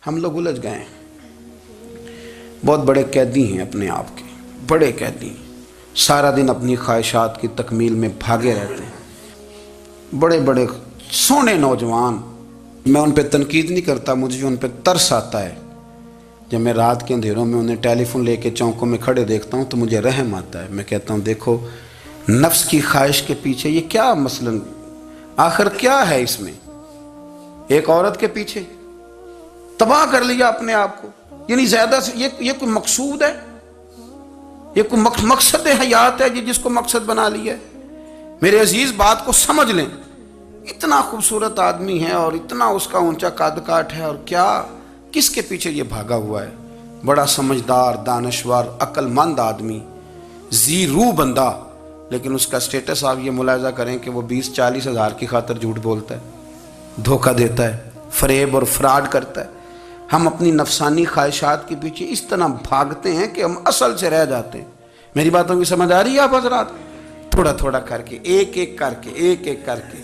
ہم لوگ الجھ گئے ہیں، بہت بڑے قیدی ہیں اپنے آپ کے، بڑے قیدی ہیں، سارا دن اپنی خواہشات کی تکمیل میں بھاگے رہتے ہیں، بڑے بڑے سونے نوجوان۔ میں ان پہ تنقید نہیں کرتا، مجھے ان پہ ترس آتا ہے۔ جب میں رات کے اندھیروں میں انہیں ٹیلی فون لے کے چوکوں میں کھڑے دیکھتا ہوں تو مجھے رحم آتا ہے۔ میں کہتا ہوں دیکھو نفس کی خواہش کے پیچھے یہ کیا مثلاً آخر کیا ہے اس میں؟ ایک عورت کے پیچھے تباہ کر لیا اپنے آپ کو، یعنی زیادہ سے یہ کوئی مقصود ہے؟ یہ کوئی مقصد حیات ہے جس کو مقصد بنا لیا ہے؟ میرے عزیز بات کو سمجھ لیں، اتنا خوبصورت آدمی ہے اور اتنا اس کا اونچا قد کاٹ ہے، اور کیا کس کے پیچھے یہ بھاگا ہوا ہے؟ بڑا سمجھدار، دانشور، عقل مند آدمی، ذی روح بندہ، لیکن اس کا سٹیٹس آپ یہ ملاحظہ کریں کہ وہ 20-40 ہزار کی خاطر جھوٹ بولتا ہے، دھوکہ دیتا ہے، فریب اور فراڈ کرتا ہے۔ ہم اپنی نفسانی خواہشات کے پیچھے اس طرح بھاگتے ہیں کہ ہم اصل سے رہ جاتے ہیں۔ میری باتوں کی سمجھ آ رہی ہے آپ حضرات؟ تھوڑا تھوڑا کر کے، ایک ایک کر کے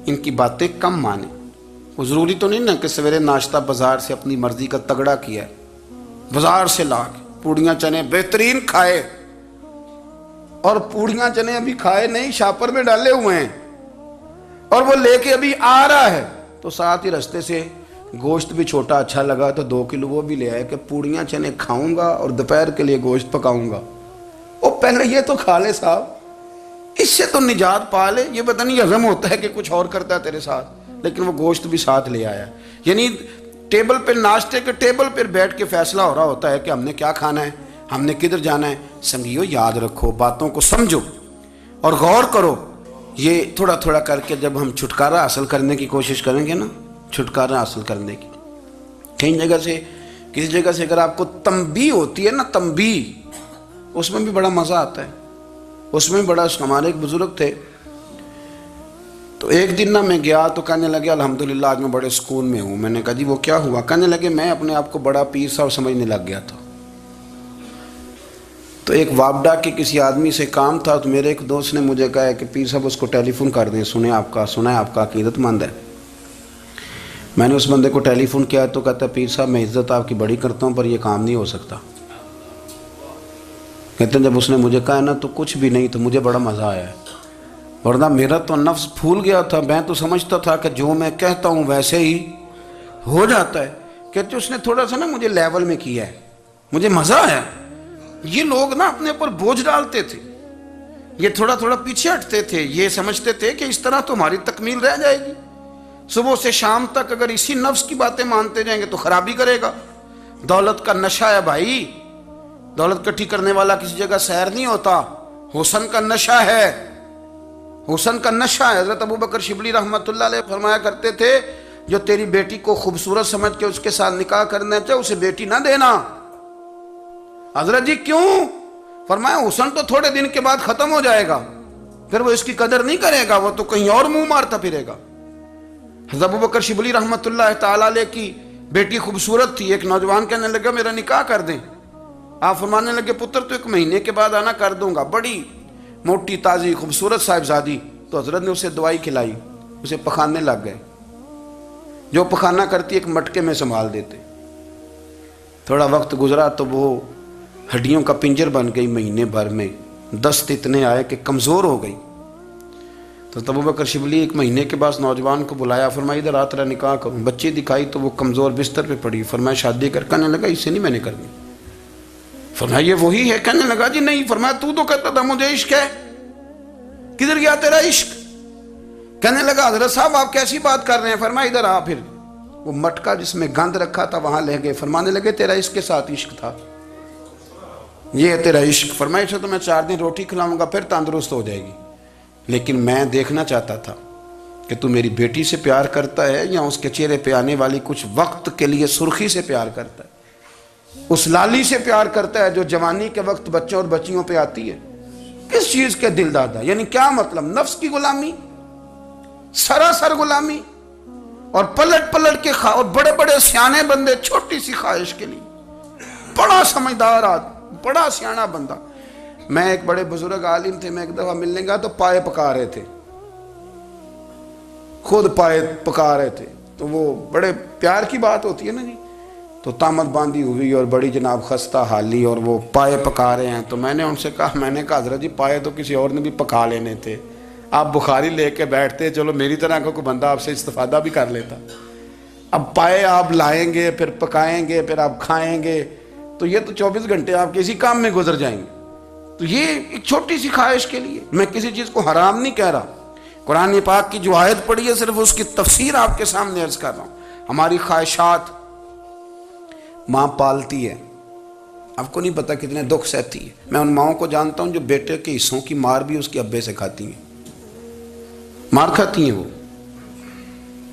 ان کی باتیں کم مانیں۔ وہ ضروری تو نہیں نا کہ سویرے ناشتہ بازار سے اپنی مرضی کا تگڑا کیا ہے، بازار سے لا کے پوڑیاں چنے بہترین کھائے، اور پوڑیاں چنے ابھی کھائے نہیں، شاپر میں ڈالے ہوئے ہیں، اور وہ لے کے ابھی آ رہا ہے تو ساتھ ہی رستے سے گوشت بھی چھوٹا اچھا لگا تو 2 کلو وہ بھی لے آئے کہ پوڑیاں چنے کھاؤں گا اور دوپہر کے لیے گوشت پکاؤں گا۔ وہ پہلے یہ تو کھا لے صاحب، اس سے تو نجات پا لے۔ یہ پتہ نہیں ہضم ہوتا ہے کہ کچھ اور کرتا ہے تیرے ساتھ، لیکن وہ گوشت بھی ساتھ لے آیا۔ یعنی ٹیبل پہ، ناشتے کے ٹیبل پہ بیٹھ کے فیصلہ ہو رہا ہوتا ہے کہ ہم نے کیا کھانا ہے، ہم نے کدھر جانا ہے۔ سنگیو یاد رکھو، باتوں کو سمجھو اور غور کرو۔ یہ تھوڑا تھوڑا کر کے جب ہم چھٹکارا حاصل کرنے کی کوشش کریں گے نا، چھٹکارا حاصل کرنے کی، کہیں جگہ سے، کسی جگہ سے اگر آپ کو تنبیہ ہوتی ہے نا، تنبیہ، اس میں بھی بڑا مزہ آتا ہے۔ اس میں بڑا، ہمارے ایک بزرگ تھے، تو ایک دن نا میں گیا تو کہنے لگے الحمدللہ آج میں بڑے سکون میں ہوں۔ میں نے کہا جی وہ کیا ہوا؟ کہنے لگے میں اپنے آپ کو بڑا پیر صاحب سمجھنے لگ گیا تھا۔ تو ایک وابڈا کے کسی آدمی سے کام تھا، تو میرے ایک دوست نے مجھے کہا کہ پیر صاحب اس کو ٹیلی فون کر دیں، سنا ہے آپ کا عقیدت مند ہے۔ میں نے اس بندے کو ٹیلی فون کیا تو کہتا ہے پیر صاحب میں عزت آپ کی بڑی کرتا ہوں پر یہ کام نہیں ہو سکتا۔ کہتے ہیں جب اس نے مجھے کہا نا تو کچھ بھی نہیں، تو مجھے بڑا مزہ آیا ہے، ورنہ میرا تو نفس پھول گیا تھا۔ میں تو سمجھتا تھا کہ جو میں کہتا ہوں ویسے ہی ہو جاتا ہے۔ کہتے اس نے تھوڑا سا نا مجھے لیول میں کیا ہے، مجھے مزہ آیا۔ یہ لوگ نا اپنے اوپر بوجھ ڈالتے تھے، یہ تھوڑا تھوڑا پیچھے ہٹتے تھے، یہ سمجھتے تھے کہ اس طرح تو ہماری تکمیل رہ جائے گی۔ صبح سے شام تک اگر اسی نفس کی باتیں مانتے جائیں گے تو خرابی کرے گا۔ دولت کا نشہ ہے بھائی، دولت کٹھی کرنے والا کسی جگہ سیر نہیں ہوتا، حسن کا نشہ ہے، حسن کا نشہ ہے۔ حضرت ابو بکر شبلی رحمۃ اللہ علیہ فرمایا کرتے تھے جو تیری بیٹی کو خوبصورت سمجھ کے اس کے ساتھ نکاح کرنا چاہے اسے بیٹی نہ دینا۔ حضرت جی کیوں؟ فرمایا حسن تو تھوڑے دن کے بعد ختم ہو جائے گا، پھر وہ اس کی قدر نہیں کرے گا، وہ تو کہیں اور منہ مارتا پھرے گا۔ حضرت ابو بکر شبلی رحمۃ اللہ تعالیٰ علیہ کی بیٹی خوبصورت تھی، ایک نوجوان کہنے لگا میرا نکاح کر دیں۔ آپ فرمانے لگے پتر تو 1 مہینے کے بعد آنا، کر دوں گا۔ بڑی موٹی تازی خوبصورت صاحبزادی، تو حضرت نے اسے دوائی کھلائی، اسے پخانے لگ گئے۔ جو پخانہ کرتی ایک مٹکے میں سنبھال دیتے۔ تھوڑا وقت گزرا تو وہ ہڈیوں کا پنجر بن گئی، مہینے بھر میں دست اتنے آئے کہ کمزور ہو گئی۔ تو ابو بکر شبلی 1 مہینے کے بعد نوجوان کو بلایا، فرمایا ادھر آ تیرا نکاح کروں۔ بچی دکھائی تو وہ کمزور بستر پہ پڑی، فرمایا شادی کر۔ کہنے لگا اس سے نہیں میں نے کرنی۔ فرمایا یہ وہی ہے؟ کہنے لگا جی نہیں۔ فرمایا تو کہتا تھا مجھے عشق ہے، کدھر گیا تیرا عشق؟ کہنے لگا حضرت صاحب آپ کیسی بات کر رہے ہیں؟ فرمایا ادھر آ۔ پھر وہ مٹکا جس میں گند رکھا تھا وہاں لے گئے، فرمانے لگے تیرا اس کے ساتھ عشق تھا، یہ ہے تیرا عشق۔ فرمایا اسے تو میں 4 دن روٹی کھلاؤں گا پھر تندرست ہو جائے گی، لیکن میں دیکھنا چاہتا تھا کہ تو میری بیٹی سے پیار کرتا ہے یا اس کے چہرے پہ آنے والی کچھ وقت کے لیے سرخی سے پیار کرتا ہے، اس لالی سے پیار کرتا ہے جو جوانی کے وقت بچوں اور بچیوں پہ آتی ہے۔ کس چیز کے دل دادا؟ یعنی کیا مطلب؟ نفس کی غلامی، سراسر غلامی، اور پلٹ پلٹ کے اور بڑے بڑے سیانے بندے چھوٹی سی خواہش کے لیے، بڑا سمجھدار آدمی، بڑا سیانا بندہ۔ میں ایک بڑے بزرگ عالم تھے، میں ایک دفعہ ملنے گیا تو پائے پکا رہے تھے، خود پائے پکا رہے تھے، تو وہ بڑے پیار کی بات ہوتی ہے نا جی، تو تامت باندھی ہوئی اور بڑی جناب خستہ حالی، اور وہ پائے پکا رہے ہیں. تو میں نے ان سے کہا حضرت جی پائے تو کسی اور نے بھی پکا لینے تھے، آپ بخاری لے کے بیٹھتے، چلو میری طرح کا کوئی بندہ آپ سے استفادہ بھی کر لیتا. اب پائے آپ لائیں گے، پھر پکائیں گے، پھر آپ کھائیں گے، تو یہ تو 24 گھنٹے آپ کسی کام میں گزر جائیں گے. تو یہ ایک چھوٹی سی خواہش کے لیے، میں کسی چیز کو حرام نہیں کہہ رہا. قرآن پاک کی جو آیت پڑھی ہے صرف اس کی تفسیر آپ کے سامنے عرض کر رہا ہوں. ہماری خواہشات ماں پالتی ہے، آپ کو نہیں پتا کتنے دکھ سہتی ہے. میں ان ماؤں کو جانتا ہوں جو بیٹے کے حصوں کی مار بھی اس کے ابے سے کھاتی ہیں، مار کھاتی ہیں. وہ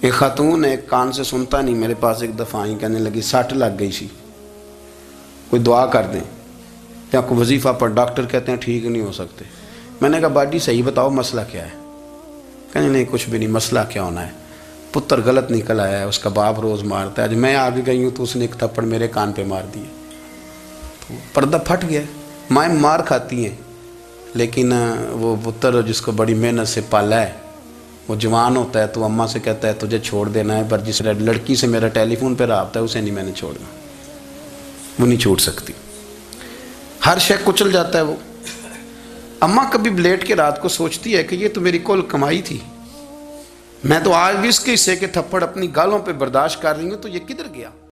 ایک خاتون ایک کان سے سنتا نہیں، میرے پاس ایک دفعہ آئی، کہنے لگی سٹ لگ گئی سی، کوئی دعا کر دیں یا کوئی وظیفہ پر، ڈاکٹر کہتے ہیں ٹھیک نہیں ہو سکتے. میں نے کہا باجی صحیح بتاؤ مسئلہ کیا ہے؟ کہنے نہیں کچھ بھی نہیں، مسئلہ کیا ہونا ہے، پتر غلط نکل آیا ہے، اس کا باپ روز مارتا ہے، آج میں آگے گئی ہوں تو اس نے ایک تھپڑ میرے کان پہ مار دیے. تو پردہ پھٹ گیا. مائیں مار کھاتی ہیں، لیکن وہ پتر جس کو بڑی محنت سے پالا ہے وہ جوان ہوتا ہے تو اماں سے کہتا ہے تجھے چھوڑ دینا ہے، پر جس لڑکی سے میرا ٹیلی فون پہ رابطہ ہے اسے نہیں میں نے چھوڑنا، وہ نہیں چھوڑ سکتی. ہر شے کچل جاتا ہے. وہ اماں کبھی بلیٹ کے رات کو سوچتی ہے کہ یہ تو میری کل کمائی تھی، میں تو آج بھی اس کے حصے کے تھپڑ اپنی گالوں پہ برداشت کر رہی ہوں، تو یہ کدھر گیا؟